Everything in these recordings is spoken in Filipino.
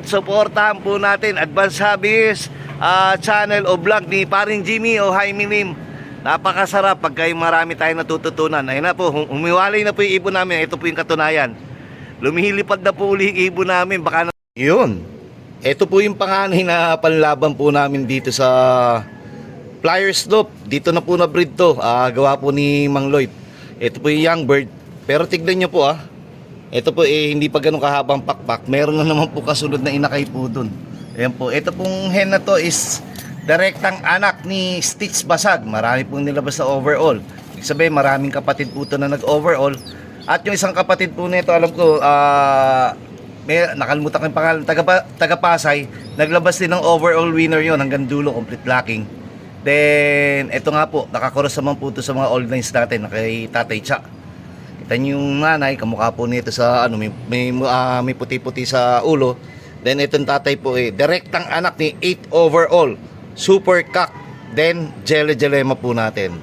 suportahan po natin Advance Hobbies channel o vlog ni Paring Jimmy o Jaime Lim. Napakasarap pagka marami tayong natututunan. Ayun na po, umiwalay na po yung ibon namin. Ito po yung katunayan. Lumihilipad na po uli yung ibon namin. Baka na... Yun. Ito po yung panganay na panlaban po namin dito sa Flyers Loop. Dito na po na breed to. Gawa po ni Mang Lloyd. Ito po yung young bird. Pero tignan nyo po ito po hindi pa ganun kahabang pakpak. Meron na naman po kasunod na inakay po dun. Ayan po. Ito pong hen na to is direktang anak ni Stitch Basag. Marami pong nilabas na overall. Ibig sabihin maraming kapatid po ito na nag-overall. At yung isang kapatid po nito, alam ko, nakalimutan ko yung pangalan, taga-Pasay. Naglabas din ng overall winner yon hanggang dulo, complete locking. Then, ito nga po, nakakuros naman po ito sa mga old lines natin, kay Tatay Cha. Kita nyo yung nanay, kamukha po nito sa, may puti-puti sa ulo. Then, itong tatay po direktang anak ni 8 overall, super cock. Then, Jelly Jelema po natin.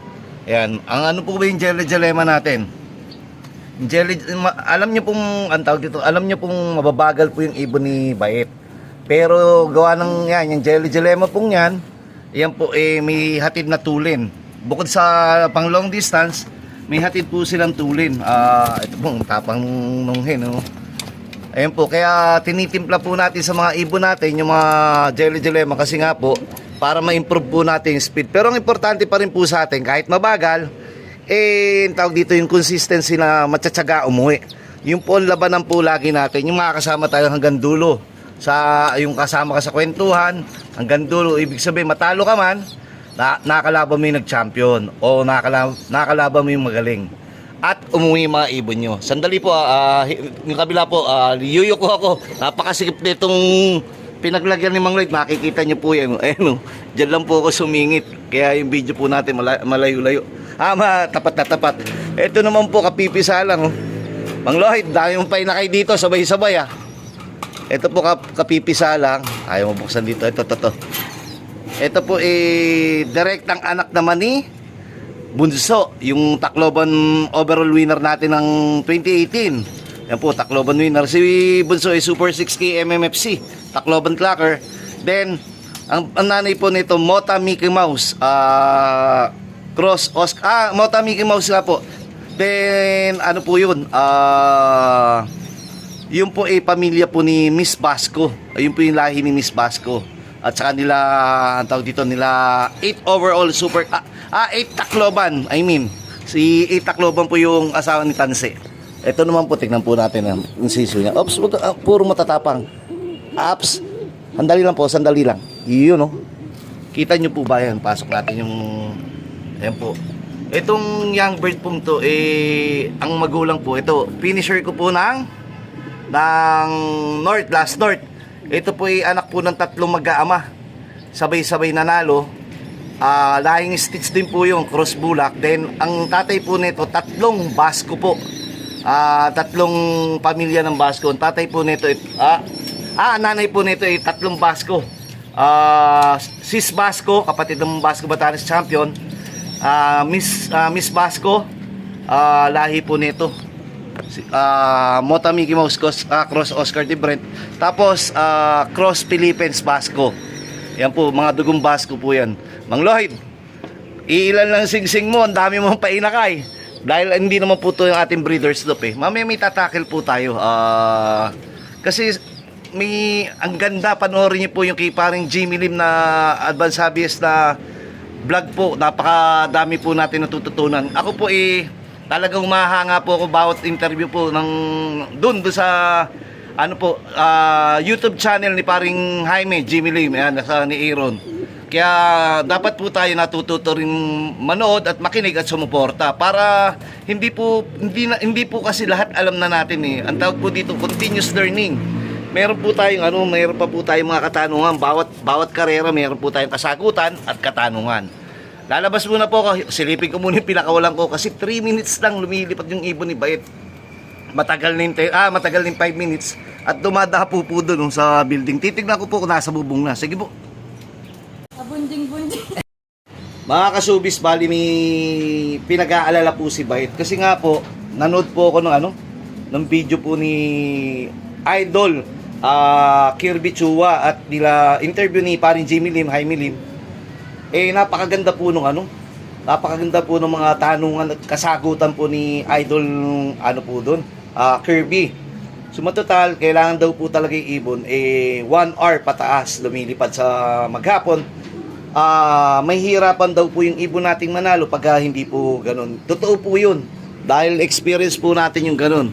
Ayan, ang po ba yung Jelly Jelema natin? Alam nyo pong, alam nyo pong mababagal po yung ibon ni Bait. Pero, gawa ng yan, yung Jelly Jelema pong yan, yan po may hatid na tulin. Bukod sa pang long distance, may hatid po silang tulin. Ito po, tapang nung hen, Ayan po, kaya tinitimpla po natin sa mga ibon natin yung mga Jelly Jelema kasi nga po, para ma-improve po natin yung speed. Pero ang importante pa rin po sa atin, kahit mabagal, tawag dito yung consistency na matsatsaga umuwi. Yung po ang labanan po lagi natin, yung makakasama tayo hanggang dulo. Yung kasama ka sa kwentuhan, hanggang dulo, ibig sabihin matalo ka man, nakakalaban mo yung nag-champion o nakakalaban mo yung magaling. At umuwi yung mga ibon nyo. Sandali po, yung kabila po, liyuyo ko ako. Napakasikip nitong pinaglagyan ni Mang Lloyd. Makikita nyo po yan. Ayun, dyan lang po ako sumingit. Kaya yung video po natin malayo-layo. Tapat na tapat. Ito naman po, kapipisa lang. Mang Lloyd, dami mong painakay dito, sabay-sabay Ito po kapipisa lang. Ayaw mabuksan dito. Ito po direktang anak naman ni Bunso, yung Tacloban overall winner natin ng 2018. Yan po, Tacloban winner. Si Bunso ay Super 6K MMFC, Tacloban Clocker. Then, ang nanay po nito, Mota Mickey Mouse, Cross Oscar, Mota Mickey Mouse nga po. Then, ano po yun? Yun po pamilya po ni Miss Basco. Ayun po yung lahi ni Miss Basco. At saka nila, ang tawag dito, nila 8 overall super, 8 Tacloban, si 8 Tacloban po yung asawa ni Tanse. Ito naman po, tignan po natin yung siso niya. Ops, puro matatapang. Ops, sandali lang. Yun, kita nyo po ba yan? Pasok natin yung, ayan po. Itong young bird po to, ang magulang po, ito, finisher ko po ng last North. Ito po anak po ng 3 mag-aama. Sabay-sabay nanalo. Lahing Stitch din po yung cross bulak. Then, ang tatay po nito, 3 Basco po. 3 pamilya ng Basco. Ang tatay po nito, nanay po nito 3 Basco. Sis Basco, kapatid ng Basco Batanes champion. Miss Basco, lahi po nito. Mota Mickey Mouse Cross Oscar de Brent. Tapos Cross Philippines Basco. Yan po, mga dugong Basco po yan. Mang Lloyd, ilan lang sing-sing mo, ang dami mong painakay. Dahil hindi naman po ito yung ating breeders loop Mamaya may tatakil po tayo. Kasi ang ganda, panoorin niyo po yung kay Paring Jimmy Lim na Advance Hobbies na vlog po. Napakadami po natin natututunan. Ako po talagang mahanga po ako bawat interview po doon sa YouTube channel ni Paring Jaime Jimmy Lim, ni Aaron. Kaya dapat po tayo natututo rin manood at makinig at sumuporta para hindi po kasi lahat alam na natin Ang tawag po dito continuous learning. Meron po tayong meron pa po tayong mga katanungan, bawat karera meron po tayong kasagutan at katanungan. Lalabas muna po ako, silipin ko muna yung pinakawalan ko kasi 3 minutes lang lumilipat yung ibon ni Bait. Matagal na yung 5 minutes at dumadaha po doon sa building. Titignan ko po kung nasa bubong na. Sige po. Abunding-bunding. Mga kasubis, bali may pinag-aalala po si Bait. Kasi nga po, nanood po ako ng video po ni Idol Kirby Chua at nila interview ni paring Jimmy Lim, Jaime Lim, napakaganda po nung napakaganda po ng mga tanungan at kasagutan po ni Idol po doon, Kirby. So matotal, kailangan daw po talaga yung ibon 1 hour pataas lumilipad sa maghapon. May hirapan daw po yung ibon nating manalo pag hindi po ganun. Totoo po yun, dahil experience po natin yung ganun.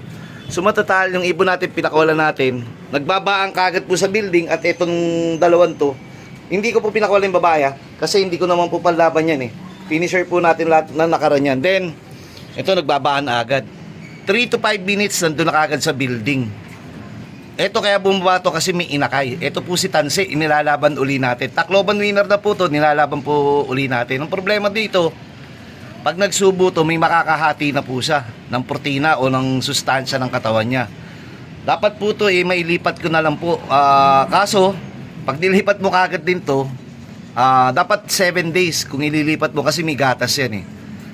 So matotal, yung ibon natin pinakawalan natin, nagbabaan kagad po sa building. At itong dalawang to, hindi ko po pinakawalan yung babaya kasi hindi ko naman po panlaban yan Finisher po natin lahat na nakaran yan. Then, ito nagbabaan agad. 3 to 5 minutes nandun na kagad sa building. Ito kaya bumaba to kasi may inakay. Ito po si Tanse, inilalaban uli natin. Tacloban winner na po to, nilalaban po uli natin. Ang problema dito, pag nagsubo to, may makakahati na po siya ng protina o ng sustansya ng katawan niya. Dapat po to mailipat ko na lang po. Kaso, pag nilipat mo kagad din to, dapat 7 days kung ililipat mo kasi may gatas yan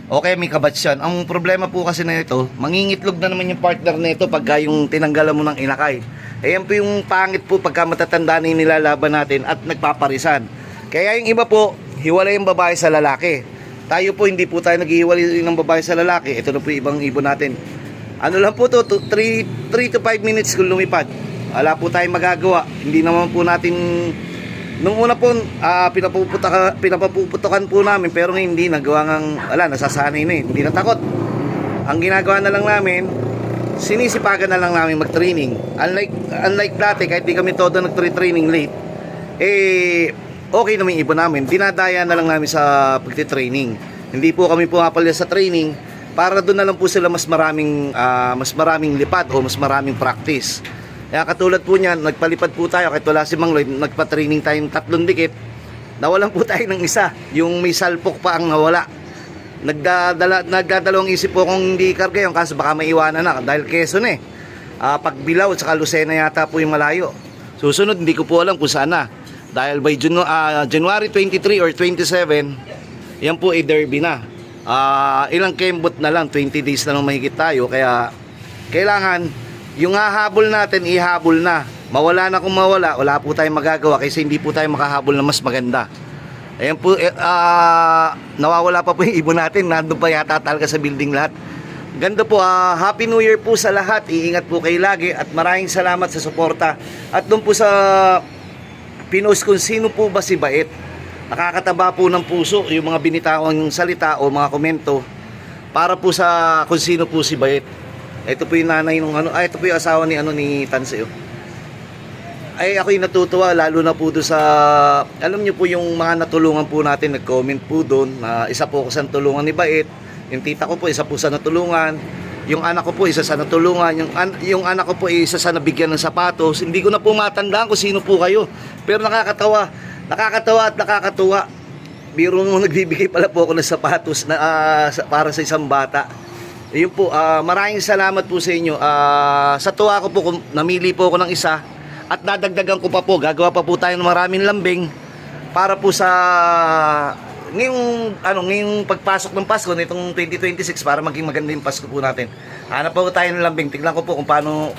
Okay, may kabats yan. Ang problema po kasi na ito, mangingitlog na naman yung partner na ito pagka yung tinanggalan mo ng inakay. Ayan po yung pangit po pagka matatanda na yung nilalaban natin at nagpaparisan. Kaya yung iba po, hiwalay yung babae sa lalaki. Tayo po, hindi po tayo naghihiwalay ng babae sa lalaki. Ito na po yung ibang ibon natin. Ano lang po to, 3 to 5 minutes kung lumipad. Wala po tayong magagawa. Hindi naman po natin... Nung una po, pinapapuputokan po namin, pero ngayon hindi, nagawa ng, nasasanay na hindi na takot. Ang ginagawa na lang namin, sinisipagan na lang namin mag-training. Unlike dati, kahit di kami todo nag-training late, okay naman yung ibon namin, dinadaya na lang namin sa pagtitraining. Hindi po kami pumapalya sa training, para doon na lang po sila mas maraming lipad o mas maraming practice. Kaya katulad po niyan, nagpalipad po tayo kahit wala si Mang Lloyd, nagpa-training tayong 3 dikit. Nawalan po tayo ng isa, yung may salpok pa ang nawala. Nagdadalawang isip po kung hindi karga yun, kaso baka maiwanan na dahil Quezon Pagbilao at saka Lucena yata po yung malayo. Susunod, hindi ko po alam kung saan na. Dahil by January 23 or 27, yan po derby na. Ilang kembot na lang, 20 days na lang mahigit tayo. Kaya kailangan yung hahabol natin, ihabol na. Mawala na kung mawala, wala po tayong magagawa kasi hindi po tayo makahabol na mas maganda. Ayan po, nawawala pa po yung ibon natin. Nandun pa yata talaga sa building lahat. Ganda po, Happy New Year po sa lahat. Iingat po kayo lagi at maraming salamat sa suporta. At doon po sa pinost kung sino po ba si Bait. Nakakataba po ng puso yung mga binitawang salita o mga komento para po sa kung sino po si Bait. Ito po yung nanay nung ito po yung asawa ni Tanse. Ako'y natutuwa lalo na po doon sa, alam niyo po yung mga natulungan po natin, nag-comment po doon na isa po ako sa natulungan ni Bait. Yung tita ko po isa po sa natulungan. Yung anak ko po isa sa natulungan. Yung anak ko po isa sa nabigyan ng sapatos. Hindi ko na po matandaan kung sino po kayo. Pero nakakatawa at nakakatuwa. Biro mo, nagbibigay pala po ako ng sapatos na, para sa isang bata. Yun po, maraming salamat po sa inyo. Sa tuwa ko po, namili po ako ng isa at dadagdagan ko pa po, gagawa pa po tayo ng maraming lambing para po sa ngayong pagpasok ng Pasko nitong 2026 para maging maganda yung Pasko po natin. Hanap po tayo ng lambing. Tignan ko po kung paano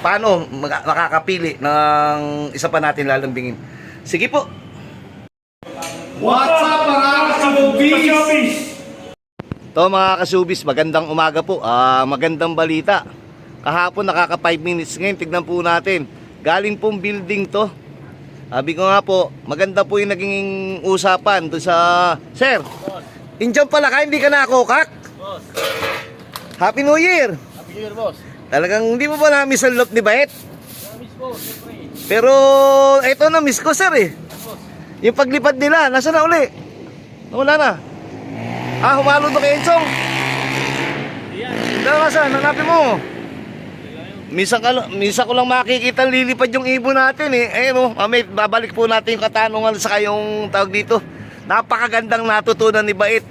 makakapili ng isa pa natin lalambingin. Sige po. What's up mga ka-showbiz? To mga ka-showbiz, magandang umaga po. Magandang balita. Kahapon nakaka 5 minutes, ngayon tignan po natin. Galing pong building to. Sabi ko nga po, maganda po yung naging usapan doon sa... Sir, Indiyan pala ka, hindi ka nakakokak? Boss. Happy New Year! Happy New Year, boss. Talagang hindi mo ba na-miss ang look ni Bait? Na-miss ko, siyempre. Pero eto na-miss ko sir Boss. Yung paglipad nila, nasa na uli? Nawala na. Humalo to kay Ensong. Iyan. Dala saan, hanapin mo. Minsan ko lang makikita lilipad yung ibon natin Ayun mamay, babalik po natin yung katanungan sa yung tawag dito. Napakagandang natutunan ni Bait.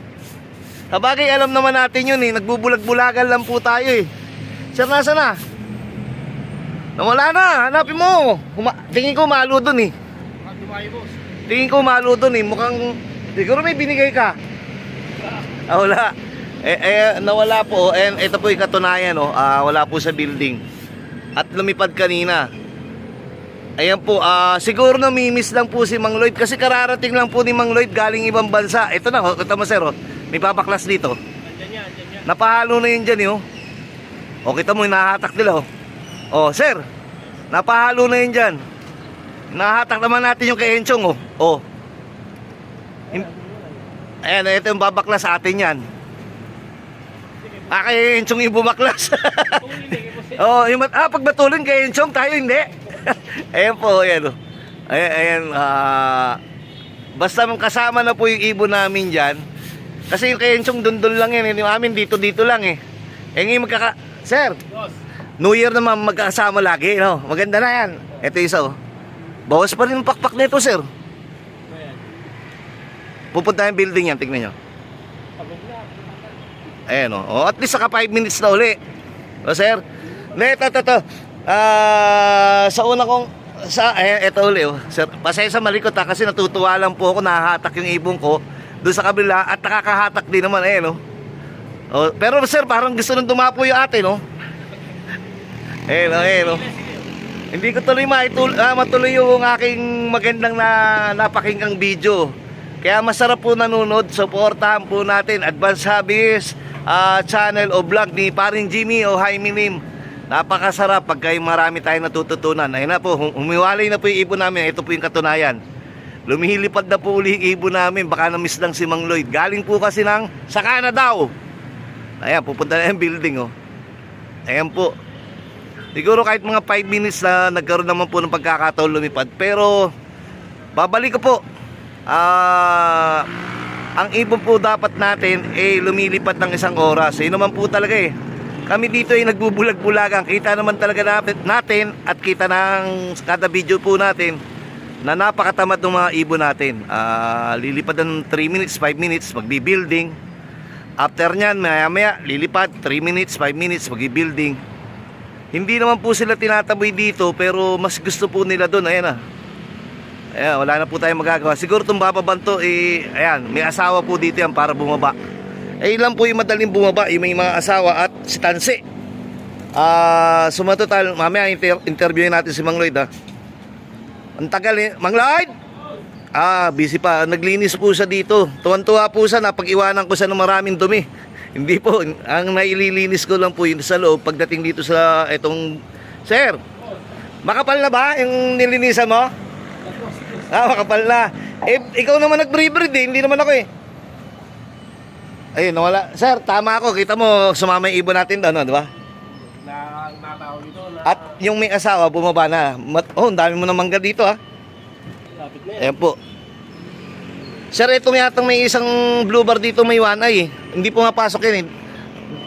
Sabagay, alam naman natin yun Nagbubulag-bulagan lang po tayo Sir, nasa na? Nawala na, hanapin mo. Tingin ko malo dun Dumayo, boss. Tingin ko malo dun mukhang siguro may binigay ka. Wala. Nawala po. Ito po yung katunayan wala po sa building. At lumipad kanina. Ayan po, siguro namimiss lang po si Mang Lloyd kasi kararating lang po ni Mang Lloyd galing ibang bansa. Ito na, kita mo sir, oh. May papaklas dito. Andyan yan. Napahalo na yun dyan, eh, oh. O, kita mo, nahatak nila, oh. Oh, sir, napahalo na yun dyan. Nahatak naman natin yung kay Enchong, oh. Oh. Ayan, ito yung babaklas sa atin yan. Kay Enchong yung bumaklas. Oh, yung pag matulin kay Enchong, tayo hindi. Ayan po, ayan, oh. Ayan, basta kasama na po yung ibon namin dyan. Kasi yung kay Enchong dundun lang yan, yung amin dito lang eh. Eh ngayon Sir, Boss. New Year naman magkakasama lagi, no? Maganda na yan. Ito isa, oh. Bawas pa rin yung pakpak nito, sir. Ayan. Pupunta yung building yan, tignan nyo. Pagod na. Ayan, oh. Oh, at least saka 5 minutes na uli. O, sir. Ito. Sa una kong ito uli, oh. Sir, pasensya malikot ha, kasi natutuwa lang po ako, nahahatak yung ibon ko doon sa kabila at nakakahatak din naman, ayan, oh. Oh, pero sir, parang gusto nang dumapo yung ate, no? Ayan, oh. Hindi ko tuloy matuloy yung aking magandang napakinggang video. Kaya masarap po nanonood, supportahan po natin Advance Hobbies channel o vlog ni Paring Jimmy o Jaime Lim. Napakasarap pagka yung marami tayong natututunan. Ayun na po, humiwalay na po yung ibon namin. Ito po yung katunayan. Lumihilipad na po uli yung ibon namin. Baka na-miss lang si Mang Lloyd. Galing po kasi sa Canada daw. Ayan, pupunta na yung building, oh. Ayan po. Siguro kahit mga 5 minutes na nagkaroon naman po ng pagkakataon lumipad. Pero babalik ko po. Ang ibon po dapat natin lumilipad ng 1 oras. Yun naman po talaga eh. Kami dito ay nagbubulag-bulagan. Kita naman talaga natin at kita ng kada video po natin na napakatamad ng mga ibon natin. Lilipad ng 3 minutes, 5 minutes, magbi-building. After nyan, maya lilipad 3 minutes, 5 minutes, magbi-building. Hindi naman po sila tinataboy dito, pero mas gusto po nila doon. Ayan na. Ayan, wala na po tayong magagawa. Siguro itong bababanto, ayan, may asawa po dito yan para bumaba. Ilan po yung madaling bumaba, yung may mga asawa at si Tansi. Sumatotal, mamaya interviewin natin si Mang Lloyd, ha. Ang tagal eh. Mang Lloyd! Busy pa. Naglinis po siya dito. Tuwan-tuwa po siya, napag-iwanan ko siya ng maraming dumi. Hindi po, ang naililinis ko lang po yun sa loob pagdating dito sa itong... Sir, makapal na ba yung nilinisan mo? Makapal na. Ikaw naman nag-breed eh, hindi naman ako eh. Ayun, nawala. Sir, tama ako. Kita mo, sumama yung ibon natin doon, di ba? Natao dito na. At yung may asawa, bumaba na. Ang dami mo na mangga dito, ha. Lapit na yan. Ayan po. Sir, itong yatang may isang blue bar dito may one eye. Hindi po mapasok yun eh.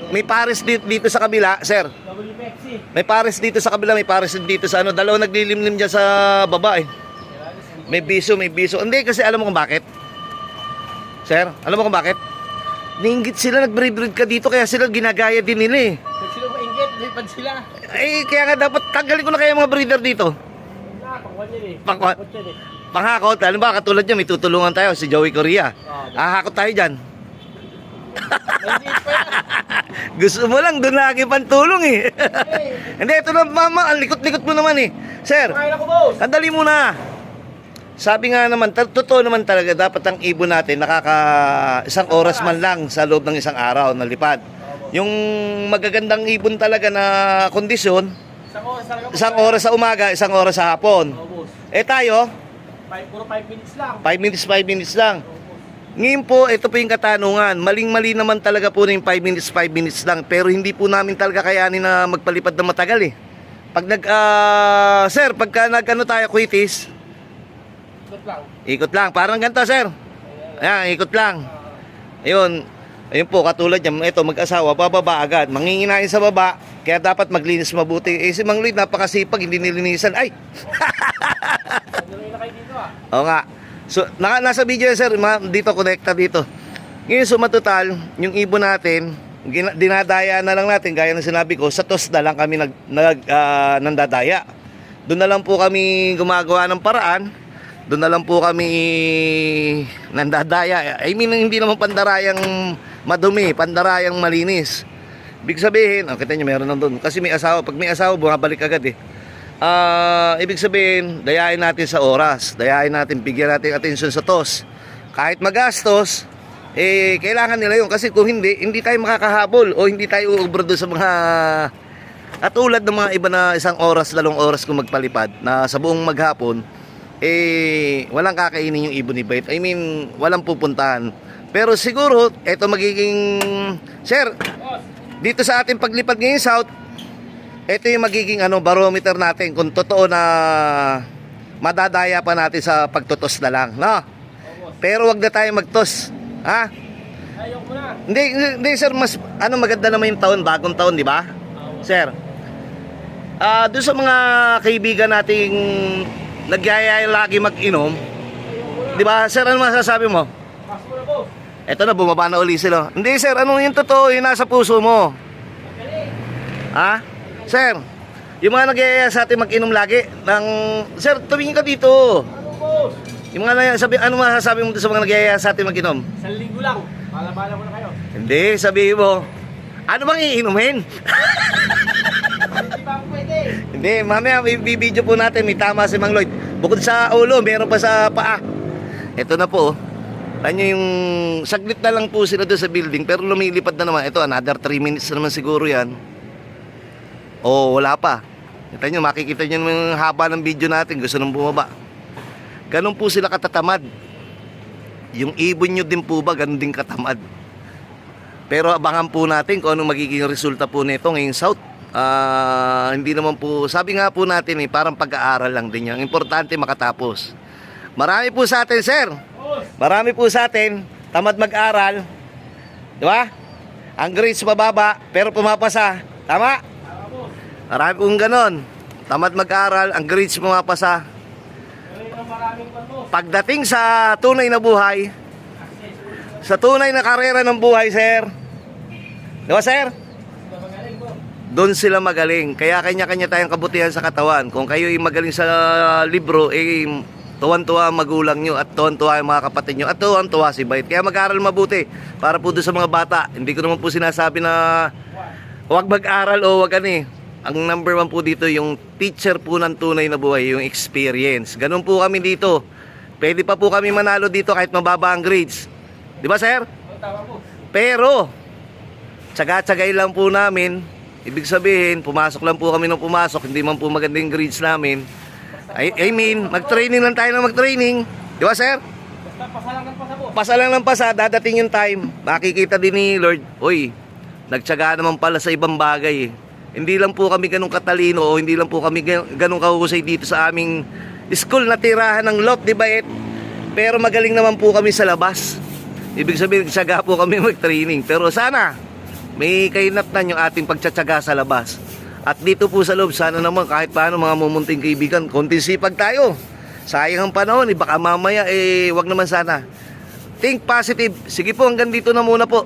May pares dito sa kabila, sir. WPXC. May pares dito sa kabila, may pares dito sa ano. Dalawa naglilimlim dyan sa baba eh. May biso. Hindi kasi alam mo kung bakit? Sir, alam mo kung bakit? Niinggit sila, nag-breed ka dito kaya sila ginagaya din nila eh. Pag sila maingit, lipad sila. Kaya nga dapat tanggalin ko na kaya mga breeder dito. Pangwan yan eh. Pangwan. Pangwan yan eh. Panghakot, ano ba, katulad nyo, may tutulungan tayo, si Joey Korea. Hahakot tayo dyan. Maliit pa yan. Gusto mo lang, doon lagi pantulong eh. Hindi, ito na, mama, ang likot-likot mo naman eh. Sir, Kaya ako, boss. sandali muna. Sabi nga naman, totoo naman talaga, dapat ang ibon natin nakaka 1 oras man lang sa loob ng 1 araw na lipad. Yung magagandang ibon talaga na kondisyon, 1 oras talaga. 1 oras sa umaga, 1 oras sa hapon. Oo, boss. Tayo, Puro 5 minutes lang. 5 minutes lang. Ngayon po, ito po yung katanungan. Maling-mali naman talaga po na yung 5 minutes lang. Pero hindi po namin talaga kayanin na magpalipad na matagal eh. Pag sir, pagka nag-ano tayo, quitis, Ikot lang. ikot lang. Parang ganito, sir. Ayan, ikot lang. Ayun po, katulad yan. Ito, mag-asawa, bababa agad. Manginginain sa baba. Kaya dapat maglinis mabuti. Si Mang Lloyd, napakasipag, hindi nilinisan. Ay! Nanuloy na kayo dito ah. Oo nga. So, nasa video yan, sir. Dito, connecta dito. Ngayon, sumatotal, yung ibon natin, dinadaya na lang natin, gaya ng sinabi ko, sa TOS na lang kami nandadaya. Doon na lang po kami gumagawa ng paraan. Doon na lang po kami nandadaya. I mean, hindi naman pandarayang madumi, pandarayang malinis. Ibig sabihin, kita nyo, meron na doon. Kasi may asawa, pag may asawa, bumabalik agad eh. Ibig sabihin, dayain natin sa oras, dayain natin, bigyan natin atensyon sa TOS. Kahit magastos, kailangan nila yun. Kasi kung hindi tayo makakahabol o hindi tayo uubra doon sa mga katulad ng mga iba na isang oras, 2 oras kung magpalipad na sa buong maghapon, walang kakainin yung ibon ni Bait. I mean, walang pupuntahan. Pero siguro, eto magiging, sir, Boss, dito sa ating paglipad ngayon South, ito yung magiging barometer natin kung totoo na madadaya pa natin sa pagtutos na lang, no? oh, boss. Pero wag na tayo magtos, ha? Ayok mo na. Hindi sir, mas maganda naman yung taon, bagong taon, di ba? Sir, doon sa mga kaibigan nating nagyayaya lagi mag-inom, di ba? Sir, ano masasabi mo? Pass mo na, boss. Eto na, bumaba na uli sila. Hindi sir, ano yung totoo, yung nasa puso mo? Magaling. Ha? Sir, yung mga nagyayaya sa atin mag-inom lagi ng... Sir, tumingin ka dito. Ano, boss? Yung mga ano masasabi mo sa mga nagyayaya sa atin mag-inom? 1 linggo lang. Bala-bala mo na kayo. Hindi, sabihin mo, ano bang iinumin? Hindi pa ako pwede. Hindi, mamaya bibidyo po natin, may tama si Mang Lloyd. Bukod sa ulo, meron pa sa paa. Ito na po. Ano yung saglit na lang po sila doon sa building, pero lumilipad na naman. Ito, another 3 minutes na naman siguro yan. Oh, wala pa. Kita nyo, makikita nyo yung haba ng video natin. Gusto nang bumaba. Ganun po sila katatamad. Yung ibon nyo din po ba, ganun din katamad. Pero abangan po natin kung anong magiging resulta po nito ngayong South. Hindi naman po, sabi nga po natin parang pag-aaral lang din yan. Importante makatapos. Marami po sa atin, sir. Boss, Marami po sa atin, tamad mag-aral. Di ba? Ang grades mababa, pero pumapasa. Tama? tama, boss. Marami pong ganon. Tamad mag-aral, ang grades pumapasa. Galing ng maraming pa, boss. Pagdating sa tunay na buhay, sa tunay na karera ng buhay, sir. Di ba, sir? Hindi magaling, boss. Doon sila magaling. Kaya kanya-kanya tayong kabutihan sa katawan. Kung kayo ay magaling sa libro, tuwan-tuwa ang magulang nyo at tuwan-tuwa ang mga kapatid nyo at tuwan-tuwa si Bait. Kaya mag-aral mabuti para po doon sa mga bata. Hindi ko naman po sinasabi na huwag mag-aral o huwag Ang number 1 po dito, yung teacher po ng tunay na buhay, yung experience. Ganun po kami dito. Pwede pa po kami manalo dito kahit mababa ang grades. Di ba, sir? Oh, tama, boss. Pero, tsaga-tsagay lang po namin. Ibig sabihin, pumasok lang po kami ng pumasok. Hindi man po maganda yung grades namin. I mean, mag-training lang tayo na mag-training. Di ba, sir? Basta pasalang ng pasa, boss. Pasa lang ng pasa, dadating yung time. Makikita din ni Lord, uy, nagtsaga naman pala sa ibang bagay. Hindi lang po kami ganun katalino o hindi lang po kami ganun kahusay dito sa aming school na tirahan ng lot, di ba? Pero magaling naman po kami sa labas. Ibig sabihin, nagtsaga po kami mag-training. Pero sana, may kainatnan yung ating pagtsatsaga sa labas. At dito po sa loob, sana naman kahit paano mga mumunting kaibigan, konting sipag tayo. Sayang ang panahon, baka mamaya, wag naman sana. Think positive. Sige po, hanggang dito na muna po.